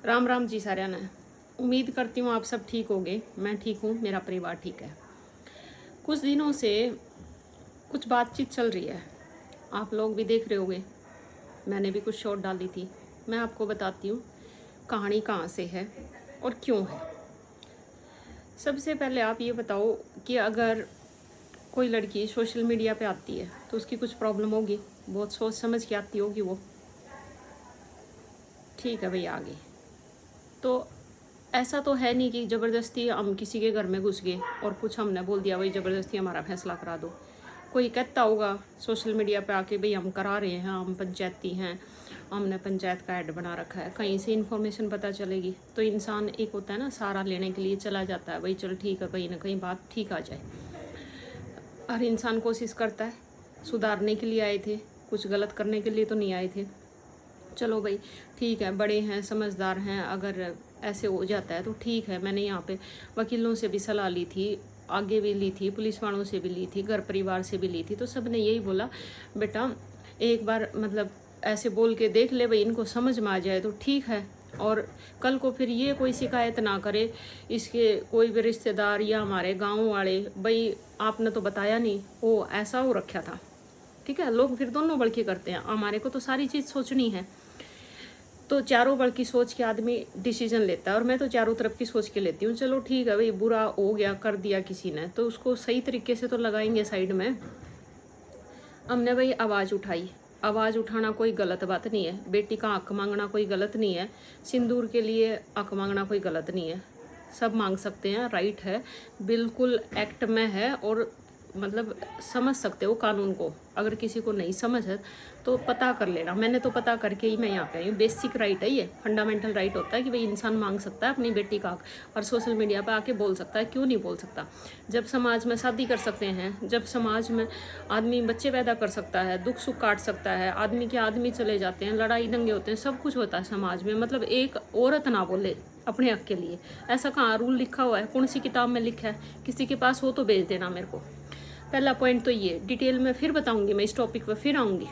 राम राम जी साਰਿਆਂ ने। उम्मीद करती हूँ आप सब ठीक होंगे। मैं ठीक हूँ, मेरा परिवार ठीक है। कुछ दिनों से कुछ बातचीत चल रही है, आप लोग भी देख रहे होंगे। मैंने भी कुछ शॉट डाली थी। मैं आपको बताती हूँ कहानी कहाँ से है और क्यों है। सबसे पहले आप ये बताओ कि अगर कोई लड़की सोशल मीडिया पे आती है तो उसकी कुछ प्रॉब्लम होगी, बहुत सोच समझ के आती होगी वो। ठीक है भाई, आ गई तो ऐसा तो है नहीं कि ज़बरदस्ती हम किसी के घर में घुस गए और कुछ हमने बोल दिया भाई ज़बरदस्ती हमारा फैसला करा दो। कोई कहता होगा सोशल मीडिया पे आके भाई हम करा रहे हैं, हम पंचायती हैं, हमने पंचायत का ऐड बना रखा है, कहीं से इन्फॉर्मेशन पता चलेगी तो इंसान एक होता है ना, सहारा लेने के लिए चला जाता है। भाई चल ठीक है, कहीं ना कहीं बात ठीक आ जाए। हर इंसान कोशिश करता है, सुधारने के लिए आए थे, कुछ गलत करने के लिए तो नहीं आए थे। चलो भाई ठीक है, बड़े हैं, समझदार हैं, अगर ऐसे हो जाता है तो ठीक है। मैंने यहाँ पे वकीलों से भी सलाह ली थी, आगे भी ली थी, पुलिस वालों से भी ली थी, घर परिवार से भी ली थी, तो सब ने यही बोला बेटा एक बार मतलब ऐसे बोल के देख ले, भाई इनको समझ में आ जाए तो ठीक है। और कल को फिर ये कोई शिकायत ना करे इसके कोई भी रिश्तेदार या हमारे गाँव वाले, भाई आपने तो बताया नहीं, वो ऐसा हो रखा था। ठीक है, लोग फिर दोनों बल्कि करते हैं, हमारे को तो सारी चीज़ सोचनी है। तो चारों बल की सोच के आदमी डिसीजन लेता है, और मैं तो चारों तरफ की सोच के लेती हूँ। चलो ठीक है भाई, बुरा हो गया, कर दिया किसी ने, तो उसको सही तरीके से तो लगाएंगे साइड में। हमने भाई आवाज़ उठाई, आवाज़ उठाना कोई गलत बात नहीं है, बेटी का हक मांगना कोई गलत नहीं है, सिंदूर के लिए हक मांगना कोई गलत नहीं है, सब मांग सकते हैं, राइट है, बिल्कुल एक्ट में है। और मतलब समझ सकते हो कानून को, अगर किसी को नहीं समझ है तो पता कर लेना। मैंने तो पता करके ही मैं यहाँ पे आई हूँ। बेसिक राइट है ये, फंडामेंटल राइट होता है कि भाई इंसान मांग सकता है अपनी बेटी का हक, और सोशल मीडिया पे आके बोल सकता है, क्यों नहीं बोल सकता। जब समाज में शादी कर सकते हैं, जब समाज में आदमी बच्चे पैदा कर सकता है, दुख सुख काट सकता है, आदमी के आदमी चले जाते हैं, लड़ाई दंगे होते हैं, सब कुछ होता है समाज में। मतलब एक औरत ना बोले अपने हक के लिए, ऐसा कहाँ रूल लिखा हुआ है, कौन सी किताब में लिखा है? किसी के पास हो तो भेज देना मेरे को। पहला पॉइंट तो ये, डिटेल में फिर बताऊंगी, मैं इस टॉपिक पर फिर आऊँगी।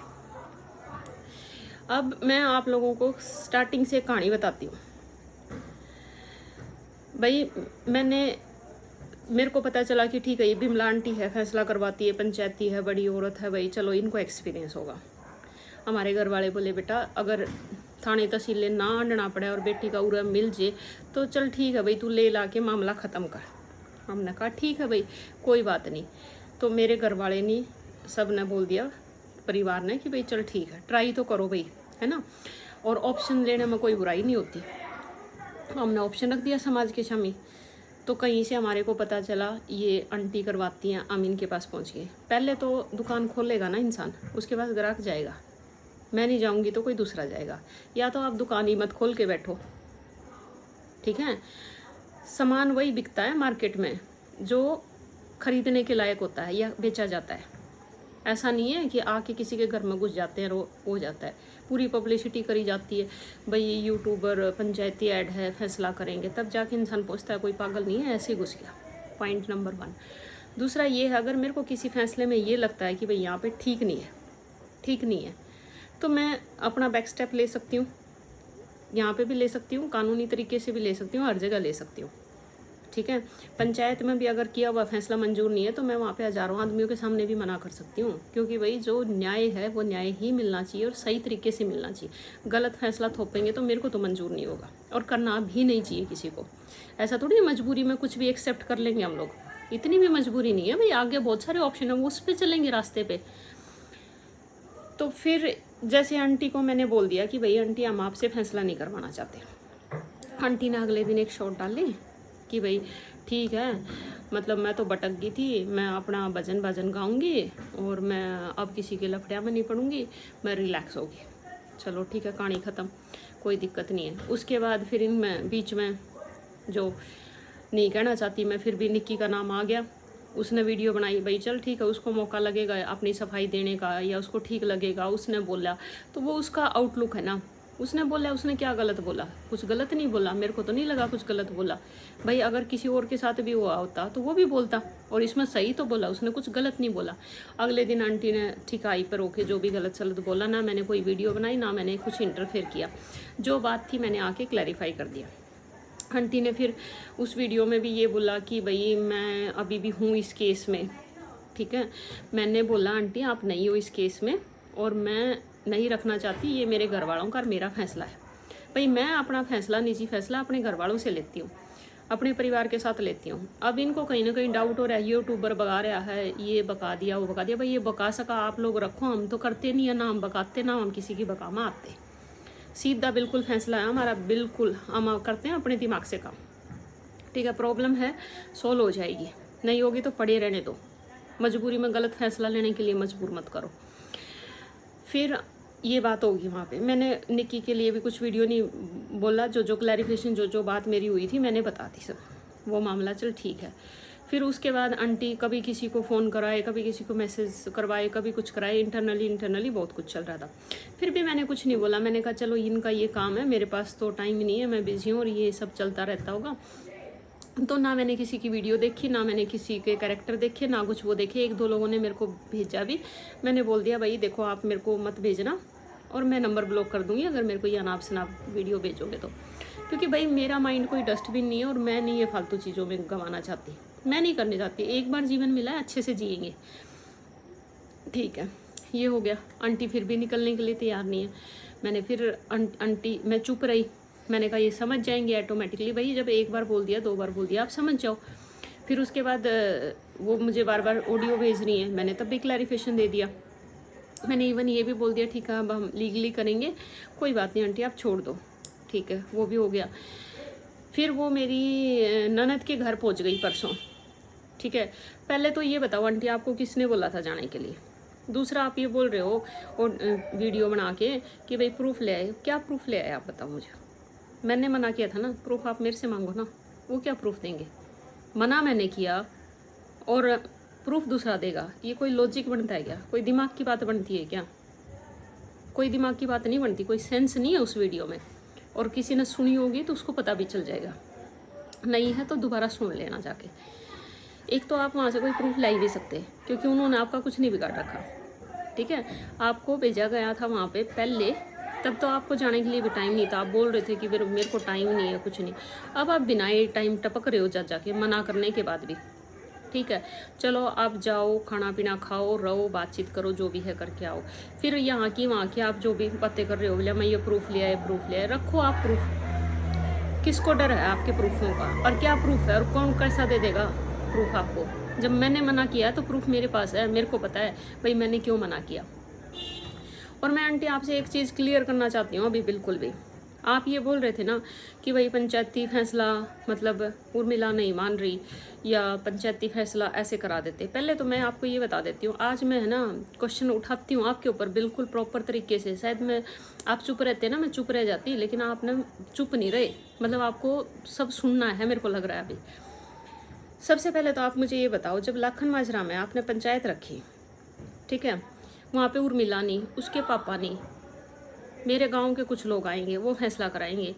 अब मैं आप लोगों को स्टार्टिंग से कहानी बताती हूँ। भाई मेरे को पता चला कि ठीक है ये बिमला आंटी है, फैसला करवाती है, पंचायती है, बड़ी औरत है, भाई चलो इनको एक्सपीरियंस होगा। हमारे घर वाले बोले बेटा अगर थाने तहसील ना आना पड़े और बेटी का उरा मिल जाए तो चल ठीक है भाई, तू ले ला के मामला ख़त्म कर। हमने कहा ठीक है भाई कोई बात नहीं। तो मेरे घर वाले ने सब ने बोल दिया, परिवार ने, कि भाई चल ठीक है, ट्राई तो करो भाई, है ना। और ऑप्शन लेने में कोई बुराई नहीं होती। हमने ऑप्शन रख दिया समाज के सामने। तो कहीं से हमारे को पता चला ये आंटी करवाती हैं, अमीन के पास पहुंच गए। पहले तो दुकान खोलेगा ना इंसान, उसके पास ग्राहक जाएगा, मैं नहीं जाऊंगी तो कोई दूसरा जाएगा, या तो आप दुकान ही मत खोल के बैठो। ठीक है, सामान वही बिकता है मार्केट में जो खरीदने के लायक होता है या बेचा जाता है। ऐसा नहीं है कि आके किसी के घर में घुस जाते हैं हो जाता है। पूरी पब्लिसिटी करी जाती है, भाई ये यूट्यूबर पंचायती ऐड है, फैसला करेंगे, तब जाके इंसान पूछता है, कोई पागल नहीं है, ऐसे ही घुस गया। Point number 1। दूसरा ये है, अगर मेरे को किसी फैसले में ये लगता है कि भाई यहाँ पे ठीक नहीं है, ठीक नहीं है, तो मैं अपना बैक स्टेप ले सकती हूँ, यहाँ पे भी ले सकती हूँ, कानूनी तरीके से भी ले सकती हूँ, हर जगह ले सकती हूँ। ठीक है, पंचायत में भी अगर किया हुआ फैसला मंजूर नहीं है तो मैं वहाँ पे हज़ारों आदमियों के सामने भी मना कर सकती हूँ, क्योंकि भाई जो न्याय है वो न्याय ही मिलना चाहिए और सही तरीके से मिलना चाहिए। गलत फैसला थोपेंगे तो मेरे को तो मंजूर नहीं होगा, और करना भी नहीं चाहिए किसी को। ऐसा थोड़ी है मजबूरी में कुछ भी एक्सेप्ट कर लेंगे हम लोग, इतनी भी मजबूरी नहीं है भाई, आगे बहुत सारे ऑप्शन है, वो उस पर चलेंगे रास्ते पे। तो फिर जैसे आंटी को मैंने बोल दिया कि भाई आंटी हम आपसे फैसला नहीं करवाना चाहते। आंटी ने अगले दिन एक शॉट डाली कि भाई ठीक है, मतलब मैं तो भटक गई थी, मैं अपना भजन भजन गाऊंगी और मैं अब किसी के लफड़िया में नहीं पड़ूंगी, मैं रिलैक्स होगी। चलो ठीक है, कहानी ख़त्म, कोई दिक्कत नहीं है। उसके बाद फिर इनमें बीच में जो नहीं कहना चाहती मैं, फिर भी निक्की का नाम आ गया। उसने वीडियो बनाई, भाई चल ठीक है, उसको मौका लगेगा अपनी सफाई देने का या उसको ठीक लगेगा, उसने बोला, तो वो उसका आउटलुक है ना, उसने बोला, उसने क्या गलत बोला? कुछ गलत नहीं बोला, मेरे को तो नहीं लगा कुछ गलत बोला। भाई अगर किसी और के साथ भी हुआ होता तो वो भी बोलता, और इसमें सही तो बोला, उसने कुछ गलत नहीं बोला। अगले दिन आंटी ने ठिकाई पर होके जो भी गलत सलत बोला, ना मैंने कोई वीडियो बनाई, ना मैंने कुछ इंटरफेयर किया, जो बात थी मैंने आके क्लैरिफाई कर दिया। आंटी ने फिर उस वीडियो में भी ये बोला कि भाई मैं अभी भी हूँ इस केस में, ठीक है। मैंने बोला आंटी आप नहीं हो इस केस में, और मैं नहीं रखना चाहती, ये मेरे घर वालों का और मेरा फैसला है। भाई मैं अपना फैसला, निजी फैसला अपने घर वालों से लेती हूँ, अपने परिवार के साथ लेती हूँ। अब इनको कहीं ना कहीं डाउट हो रहा है, यूट्यूबर बका रहा है, ये बका दिया वो बका दिया। भाई ये बका सका आप लोग रखो, हम तो करते नहीं है, ना हम बकाते ना हम किसी की बकामा आते। सीधा बिल्कुल फैसला है हमारा, बिल्कुल हम करते हैं अपने दिमाग से काम, ठीक है। प्रॉब्लम है सोल्व हो जाएगी, नहीं होगी तो पड़े रहने दो। मजबूरी में गलत फैसला लेने के लिए मजबूर मत करो। फिर ये बात होगी वहाँ पे। मैंने निक्की के लिए भी कुछ वीडियो नहीं बोला, जो क्लैरिफिकेशन जो बात मेरी हुई थी मैंने बता दी सब, वो मामला चल ठीक है। फिर उसके बाद आंटी कभी किसी को फ़ोन कराए, कभी किसी को मैसेज करवाए, कभी कुछ कराए, इंटरनली बहुत कुछ चल रहा था। फिर भी मैंने कुछ नहीं बोला, मैंने कहा चलो इनका ये काम है, मेरे पास तो टाइम नहीं है, मैं बिज़ी हूँ और ये सब चलता रहता होगा। तो ना मैंने किसी की वीडियो देखी, ना मैंने किसी के कैरेक्टर देखे, ना कुछ वो देखे। एक दो लोगों ने मेरे को भेजा भी, मैंने बोल दिया भाई देखो आप मेरे को मत भेजना, और मैं नंबर ब्लॉक कर दूँगी अगर मेरे को ये अनाप शनाप वीडियो भेजोगे तो। क्योंकि भाई मेरा माइंड कोई डस्टबिन नहीं है, और मैं नहीं ये फालतू चीज़ों में गंवाना चाहती, मैं नहीं करनी चाहती। एक बार जीवन मिला है, अच्छे से जिएंगे, ठीक है। ये हो गया। आंटी फिर भी निकलने के लिए तैयार नहीं है। मैंने फिर आंटी, मैं चुप रही, मैंने कहा ये समझ जाएंगे ऑटोमेटिकली। भाई जब एक बार बोल दिया, दो बार बोल दिया, आप समझ जाओ। फिर उसके बाद वो मुझे बार बार ऑडियो भेज रही है, मैंने तब भी क्लैरिफिकेशन दे दिया। मैंने इवन ये भी बोल दिया ठीक है अब हम लीगली करेंगे, कोई बात नहीं आंटी आप छोड़ दो, ठीक है। वो भी हो गया। फिर वो मेरी ननद के घर पहुंच गई परसों, ठीक है। पहले तो ये बताओ आंटी आपको किसने बोला था जाने के लिए? दूसरा आप ये बोल रहे हो और वीडियो बना के कि भाई प्रूफ ले आए। क्या प्रूफ ले आए आप बताओ मुझे? मैंने मना किया था ना, प्रूफ आप मेरे से मांगो ना। वो क्या प्रूफ देंगे? मना मैंने किया और प्रूफ दूसरा देगा, ये कोई लॉजिक बनता है क्या? कोई दिमाग की बात बनती है क्या? कोई दिमाग की बात नहीं बनती, कोई सेंस नहीं है उस वीडियो में। और किसी ने सुनी होगी तो उसको पता भी चल जाएगा, नहीं है तो दोबारा सुन लेना जाके। एक तो आप वहाँ से कोई प्रूफ ला ही नहीं सकते, क्योंकि उन्होंने आपका कुछ नहीं बिगाड़ रखा, ठीक है। आपको भेजा गया था वहाँ पे पहले, तब तो आपको जाने के लिए भी टाइम नहीं था। आप बोल रहे थे कि मेरे को टाइम नहीं है, कुछ नहीं। अब आप बिना टाइम टपक रहे हो जाके, मना करने के बाद भी, ठीक है। चलो आप जाओ, खाना पीना खाओ, रहो, बातचीत करो, जो भी है करके आओ। फिर यहाँ की वहाँ की आप जो भी बातें कर रहे हो, बोले मैं ये प्रूफ ले आए, रखो आप प्रूफ। किसको डर है आपके प्रूफों का? और क्या प्रूफ है, और कौन कैसा दे देगा प्रूफ आपको? जब मैंने मना किया तो प्रूफ मेरे पास है, मेरे को पता है भाई मैंने क्यों मना किया। और मैं आंटी आपसे एक चीज़ क्लियर करना चाहती हूँ अभी बिल्कुल भी। आप ये बोल रहे थे ना कि भाई पंचायती फैसला मतलब उर्मिला नहीं मान रही, या पंचायती फैसला ऐसे करा देते। पहले तो मैं आपको ये बता देती हूँ, आज मैं है ना क्वेश्चन उठाती हूँ आपके ऊपर बिल्कुल प्रॉपर तरीके से। शायद मैं, आप चुप रहते ना, मैं चुप रह जाती, लेकिन आप ना चुप नहीं रहे, मतलब आपको सब सुनना है मेरे को लग रहा है अभी। सबसे पहले तो आप मुझे ये बताओ, जब लाखन माजरा में आपने पंचायत रखी, ठीक है, वहाँ पे उर्मिला नहीं, उसके पापा नहीं, मेरे गांव के कुछ लोग आएंगे, वो फैसला कराएंगे।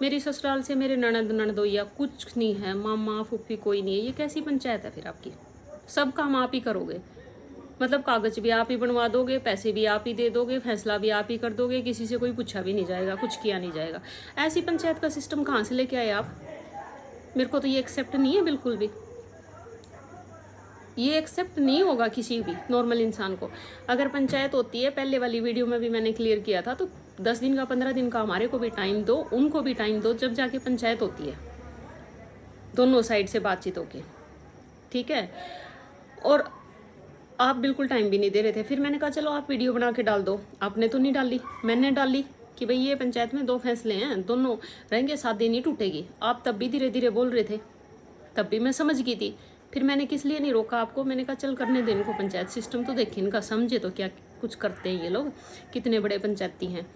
मेरी ससुराल से मेरे ननद ननदोइया कुछ नहीं है, मामा फूफी कोई नहीं है, ये कैसी पंचायत है फिर आपकी? सब काम आप ही करोगे, मतलब कागज भी आप ही बनवा दोगे, पैसे भी आप ही दे दोगे, फैसला भी आप ही कर दोगे, किसी से कोई पूछा भी नहीं जाएगा, कुछ किया नहीं जाएगा। ऐसी पंचायत का सिस्टम कहाँ से लेके आए आप? मेरे को तो ये एक्सेप्ट नहीं है बिल्कुल भी, ये एक्सेप्ट नहीं होगा किसी भी नॉर्मल इंसान को। अगर पंचायत होती है, पहले वाली वीडियो में भी मैंने क्लियर किया था, तो 10 दिन का 15 दिन का हमारे को भी टाइम दो, उनको भी टाइम दो, जब जाके पंचायत होती है, दोनों साइड से बातचीत होके, ठीक है। और आप बिल्कुल टाइम भी नहीं दे रहे थे। फिर मैंने कहा चलो आप वीडियो बना के डाल दो, आपने तो नहीं डाली, मैंने डाली कि भाई ये पंचायत में 2 फैसले हैं, दोनों रहेंगे, शादी नहीं टूटेगी। आप तब भी धीरे धीरे बोल रहे थे, तब भी मैं समझ गई थी। फिर मैंने किस लिए नहीं रोका आपको, मैंने कहा चल करने दे इनको, पंचायत सिस्टम तो देखें इनका, समझे तो क्या कुछ करते हैं ये लोग, कितने बड़े पंचायती हैं।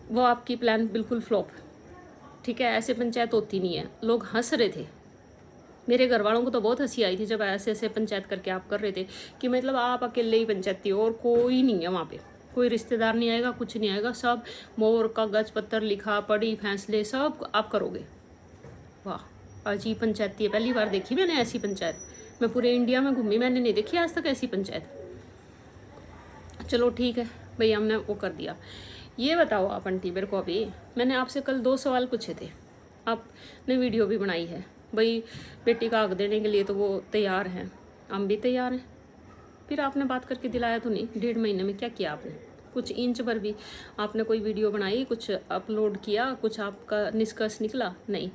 वो आपकी प्लान बिल्कुल फ्लॉप, ठीक है। ऐसे पंचायत होती नहीं है। लोग हंस रहे थे, मेरे घर वालों को तो बहुत हंसी आई थी जब ऐसे ऐसे पंचायत करके आप कर रहे थे कि मतलब आप अकेले ही पंचायती हो और कोई नहीं है वहाँ पे, कोई रिश्तेदार नहीं आएगा, कुछ नहीं आएगा, सब मोहर कागज पत्तर लिखा पढ़ी फैसले सब आप करोगे। वाह अजीब पंचायती है, पहली बार देखी मैंने ऐसी पंचायत। मैं पूरे इंडिया में घूमी, मैंने नहीं देखी आज तक ऐसी पंचायत। चलो ठीक है भाई, हमने वो कर दिया। ये बताओ आप आंटी मेरे को, अभी मैंने आपसे कल 2 सवाल पूछे थे, आपने वीडियो भी बनाई है भाई, बेटी का हक देने के लिए तो वो तैयार हैं, हम भी तैयार हैं। फिर आपने बात करके दिलाया तो नहीं। 1.5 महीने में क्या किया आपने? कुछ इंच भर भी आपने कोई वीडियो बनाई, कुछ अपलोड किया, कुछ आपका निष्कर्ष निकला? नहीं।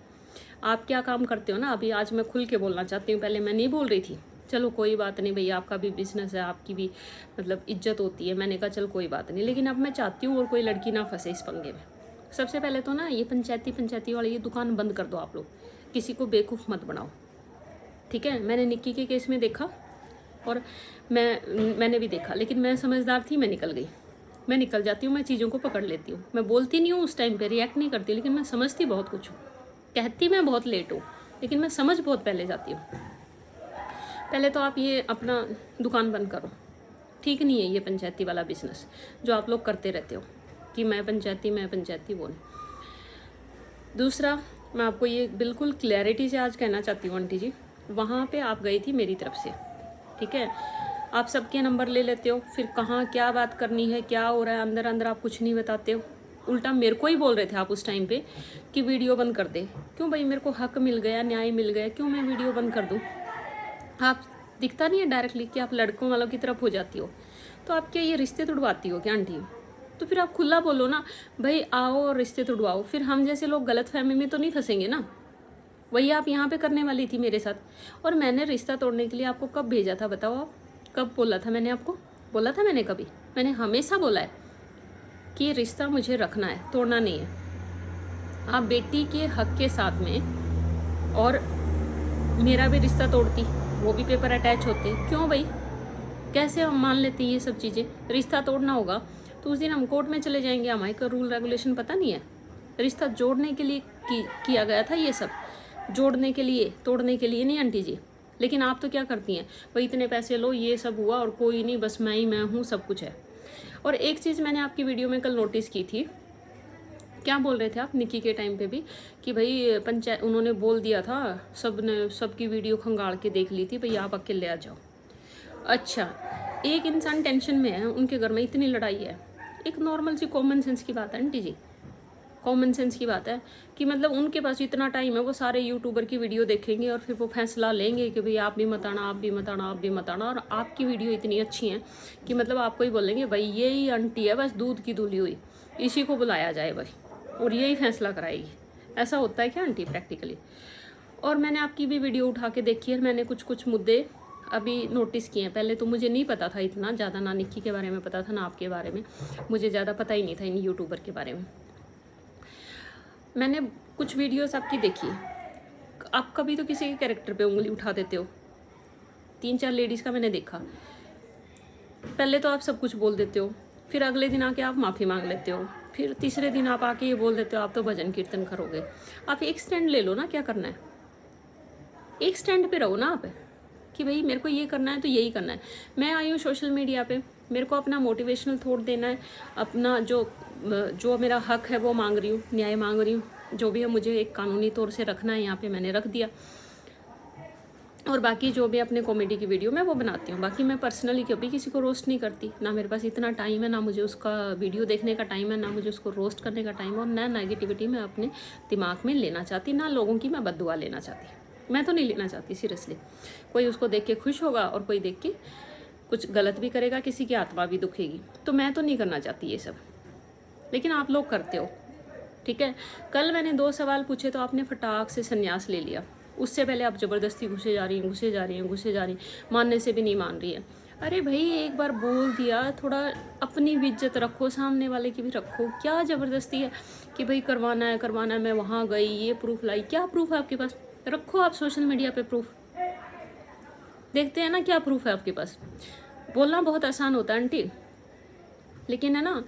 आप क्या काम करते हो ना, अभी आज मैं खुल के बोलना चाहती हूँ, पहले मैं नहीं बोल रही थी। चलो कोई बात नहीं भैया, आपका भी बिजनेस है, आपकी भी मतलब इज्जत होती है, मैंने कहा चल कोई बात नहीं, लेकिन अब मैं चाहती हूँ और कोई लड़की ना फंसे इस पंगे में। सबसे पहले तो ना ये पंचायती वाली ये दुकान बंद कर दो आप लोग, किसी को बेवकूफ़ मत बनाओ, ठीक है। मैंने निक्की के केस में देखा और मैंने भी देखा, लेकिन मैं समझदार थी, मैं निकल गई। मैं निकल जाती हूँ, मैं चीज़ों को पकड़ लेती हूँ, मैं बोलती नहीं हूँ उस टाइम पे, रिएक्ट नहीं करती, लेकिन मैं समझती बहुत कुछ हूँ। कहती मैं बहुत लेट हूँ, लेकिन मैं समझ बहुत पहले जाती हूँ। पहले तो आप ये अपना दुकान बंद करो, ठीक नहीं है ये पंचायती वाला बिजनेस जो आप लोग करते रहते हो कि मैं पंचायती बोल। दूसरा, मैं आपको ये बिल्कुल क्लैरिटी से आज कहना चाहती हूँ आंटी जी, वहाँ पे आप गई थी मेरी तरफ से, ठीक है। आप सबके नंबर ले लेते हो, फिर कहाँ क्या बात करनी है, क्या हो रहा है अंदर अंदर आप कुछ नहीं बताते हो। उल्टा मेरे को ही बोल रहे थे आप उस टाइम पे कि वीडियो बंद कर दे। क्यों भाई, मेरे को हक मिल गया, न्याय मिल गया, क्यों मैं वीडियो बंद कर दूँ? आप दिखता नहीं है डायरेक्टली कि आप लड़कों वालों की तरफ हो जाती हो, तो आप क्या ये रिश्ते तुड़वाती हो क्या आंटी? तो फिर आप खुला बोलो ना भाई, आओ और रिश्ते तुड़वाओ, फिर हम जैसे लोग गलत फहमी में तो नहीं फंसेंगे ना। वही आप यहाँ पे करने वाली थी मेरे साथ। और मैंने रिश्ता तोड़ने के लिए आपको कब भेजा था बताओ? आप कब बोला था मैंने आपको? बोला था मैंने कभी? मैंने हमेशा बोला है कि रिश्ता मुझे रखना है, तोड़ना नहीं है। आप बेटी के हक के साथ में और मेरा भी रिश्ता तोड़ती, वो भी पेपर अटैच होते, क्यों भाई? कैसे हम मान लेते हैं ये सब चीज़ें? रिश्ता तोड़ना होगा तो उस दिन हम कोर्ट में चले जाएंगे, हमारे को रूल रेगुलेशन पता नहीं है। रिश्ता जोड़ने के लिए किया गया था ये सब, जोड़ने के लिए, तोड़ने के लिए नहीं आंटी जी। लेकिन आप तो क्या करती हैं भाई, इतने पैसे लो, ये सब हुआ और कोई नहीं, बस मैं हूँ, सब कुछ है। और एक चीज़ मैंने आपकी वीडियो में कल नोटिस की थी, क्या बोल रहे थे आप निक्की के टाइम पे भी कि भाई पंचायत, उन्होंने बोल दिया था, सबकी वीडियो खंगाल के देख ली थी, भाई आप अकेले आ जाओ। अच्छा, एक इंसान टेंशन में है, उनके घर में इतनी लड़ाई है, एक नॉर्मल सी कॉमन सेंस की बात है आंटी जी, कॉमन सेंस की बात है कि मतलब उनके पास इतना टाइम है, वो सारे यूट्यूबर की वीडियो देखेंगे और फिर वो फैसला लेंगे कि भाई आप भी मत आना, आप भी मत आना, आप भी मत आना। और आपकी वीडियो इतनी अच्छी है कि मतलब आपको ही बोलेंगे भाई यही आंटी है बस दूध की धुली हुई, इसी को बुलाया जाए भाई और यही फैसला कराएगी। ऐसा होता है क्या आंटी प्रैक्टिकली? और मैंने आपकी भी वीडियो उठा के देखी है, मैंने कुछ मुद्दे अभी नोटिस किए हैं। पहले तो मुझे नहीं पता था इतना ज़्यादा, ना निक्की के बारे में पता था ना आपके बारे में, मुझे ज़्यादा पता ही नहीं था इन यूट्यूबर के बारे में। मैंने कुछ वीडियोस आपकी देखी, आप कभी तो किसी के कैरेक्टर पे उंगली उठा देते हो। 3-4 लेडीज़ का मैंने देखा, पहले तो आप सब कुछ बोल देते हो, फिर अगले दिन आके आप माफ़ी मांग लेते हो, फिर तीसरे दिन आप आके ये बोल देते हो आप तो भजन कीर्तन करोगे। आप एक स्टैंड ले लो ना, क्या करना है? एक स्टैंड पे रहो ना आप कि भाई मेरे को ये करना है तो यही करना है। मैं आई हूँ सोशल मीडिया पे, मेरे को अपना मोटिवेशनल थॉट देना है, अपना जो मेरा हक है वो मांग रही हूँ, न्याय मांग रही हूँ, जो भी है मुझे एक कानूनी तौर से रखना है, यहाँ पे मैंने रख दिया। और बाकी जो भी अपने कॉमेडी की वीडियो मैं वो बनाती हूँ। बाकी मैं पर्सनली कभी किसी को रोस्ट नहीं करती, ना मेरे पास इतना टाइम है, ना मुझे उसका वीडियो देखने का टाइम है, ना मुझे उसको रोस्ट करने का टाइम है, और ना नेगेटिविटी मैं अपने दिमाग में लेना चाहती, ना लोगों की मैं बद्दुआ लेना चाहती। मैं तो नहीं लेना चाहती सीरियसली। कोई उसको देख के खुश होगा और कोई देख के कुछ गलत भी करेगा, किसी की आत्मा भी दुखेगी, तो मैं तो नहीं करना चाहती ये सब, लेकिन आप लोग करते हो, ठीक है। कल मैंने 2 सवाल पूछे तो आपने फटाक से संन्यास ले लिया। उससे पहले आप ज़बरदस्ती घुसे जा रही हैं, मानने से भी नहीं मान रही है। अरे भाई एक बार बोल दिया, थोड़ा अपनी भी इज्जत रखो, सामने वाले की भी रखो। क्या ज़बरदस्ती है कि भाई करवाना है, मैं वहाँ गई, ये प्रूफ लाई। क्या प्रूफ है आपके पास? रखो आप सोशल मीडिया पे प्रूफ, देखते हैं ना क्या प्रूफ है आपके पास। बोलना बहुत आसान होता है आंटी, लेकिन है ना,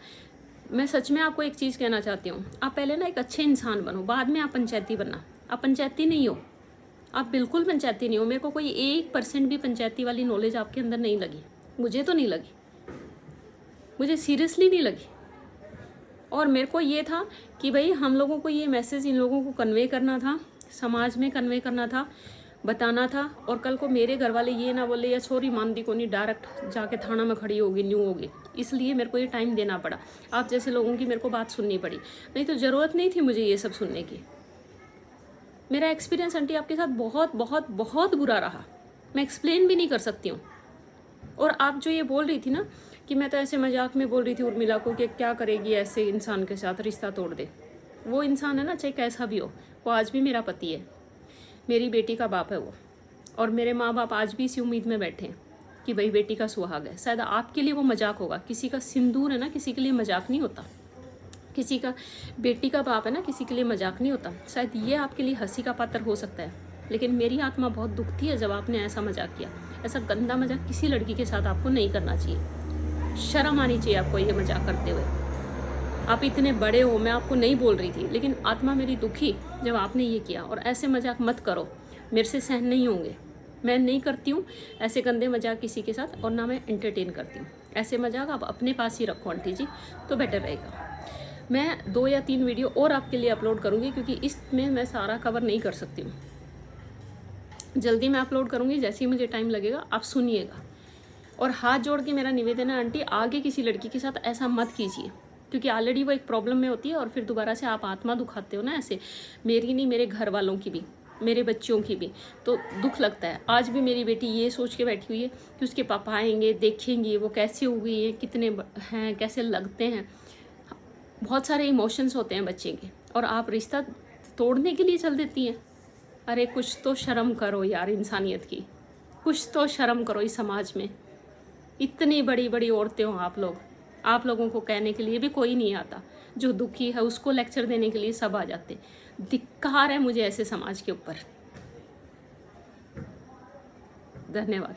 मैं सच में आपको एक चीज़ कहना चाहती हूँ, आप पहले ना एक अच्छे इंसान बनो, बाद में आप पंचायती बनना। आप पंचायती नहीं हो, आप बिल्कुल पंचायती नहीं हो। मेरे को कोई 1% भी पंचायती वाली नॉलेज आपके अंदर नहीं लगी, मुझे तो नहीं लगी। मुझे सीरियसली नहीं लगी। और मेरे को ये था कि भाई हम लोगों को ये मैसेज इन लोगों को कन्वे करना था, समाज में कन्वे करना था, बताना था। और कल को मेरे घर वाले ये ना बोले या छोरी मानदी को नहीं, डायरेक्ट जाके थाना में खड़ी होगी, न्यू होगी। इसलिए मेरे को ये टाइम देना पड़ा, आप जैसे लोगों की मेरे को बात सुननी पड़ी, नहीं तो ज़रूरत नहीं थी मुझे ये सब सुनने की। मेरा एक्सपीरियंस आंटी आपके साथ बहुत बहुत बहुत बुरा रहा, मैं एक्सप्लेन भी नहीं कर सकती हूँ। और आप जो ये बोल रही थी ना कि मैं तो ऐसे मजाक में बोल रही थी उर्मिला को कि क्या करेगी ऐसे इंसान के साथ, रिश्ता तोड़ दे। वो इंसान है ना, चाहे कैसा भी हो, वो आज भी मेरा पति है, मेरी बेटी का बाप है वो। और मेरे माँ बाप आज भी इसी उम्मीद में बैठे हैं कि भाई बेटी का सुहाग है। शायद आपके लिए वो मजाक होगा, किसी का सिंदूर है ना किसी के लिए मजाक नहीं होता, किसी का बेटी का बाप है ना किसी के लिए मजाक नहीं होता। शायद ये आपके लिए हंसी का पात्र हो सकता है, लेकिन मेरी आत्मा बहुत दुखती है जब आपने ऐसा मजाक किया। ऐसा गंदा मजाक किसी लड़की के साथ आपको नहीं करना चाहिए, शर्म आनी चाहिए आपको ये मजाक करते हुए। आप इतने बड़े हो, मैं आपको नहीं बोल रही थी, लेकिन आत्मा मेरी दुखी जब आपने ये किया। और ऐसे मजाक मत करो, मेरे से सहन नहीं होंगे। मैं नहीं करती हूँ ऐसे गंदे मजाक किसी के साथ, और ना मैं एंटरटेन करती हूँ ऐसे मजाक। आप अपने पास ही रखो आंटी जी, तो बेटर रहेगा। मैं 2 या 3 वीडियो और आपके लिए अपलोड करूँगी, क्योंकि इसमें मैं सारा कवर नहीं कर सकती हूँ। जल्दी मैं अपलोड करूँगी, जैसे ही मुझे टाइम लगेगा आप सुनिएगा। और हाथ जोड़ के मेरा निवेदन है आंटी, आगे किसी लड़की के साथ ऐसा मत कीजिए, क्योंकि ऑलरेडी वो एक प्रॉब्लम में होती है और फिर दोबारा से आप आत्मा दुखाते हो ना ऐसे। मेरी नहीं, मेरे घर वालों की भी, मेरे बच्चों की भी, तो दुख लगता है। आज भी मेरी बेटी ये सोच के बैठी हुई है कि उसके पापा आएंगे, देखेंगे वो कैसे हो गई है, कितने हैं, कैसे लगते हैं। बहुत सारे इमोशंस होते हैं बच्चे के, और आप रिश्ता तोड़ने के लिए चल देती हैं। अरे कुछ तो शर्म करो यार इंसानियत की, कुछ तो शर्म करो इस समाज में। इतनी बड़ी बड़ी औरतें हो आप लोग, आप लोगों को कहने के लिए भी कोई नहीं आता। जो दुखी है उसको लेक्चर देने के लिए सब आ जाते। धिक्कार है मुझे ऐसे समाज के ऊपर। धन्यवाद।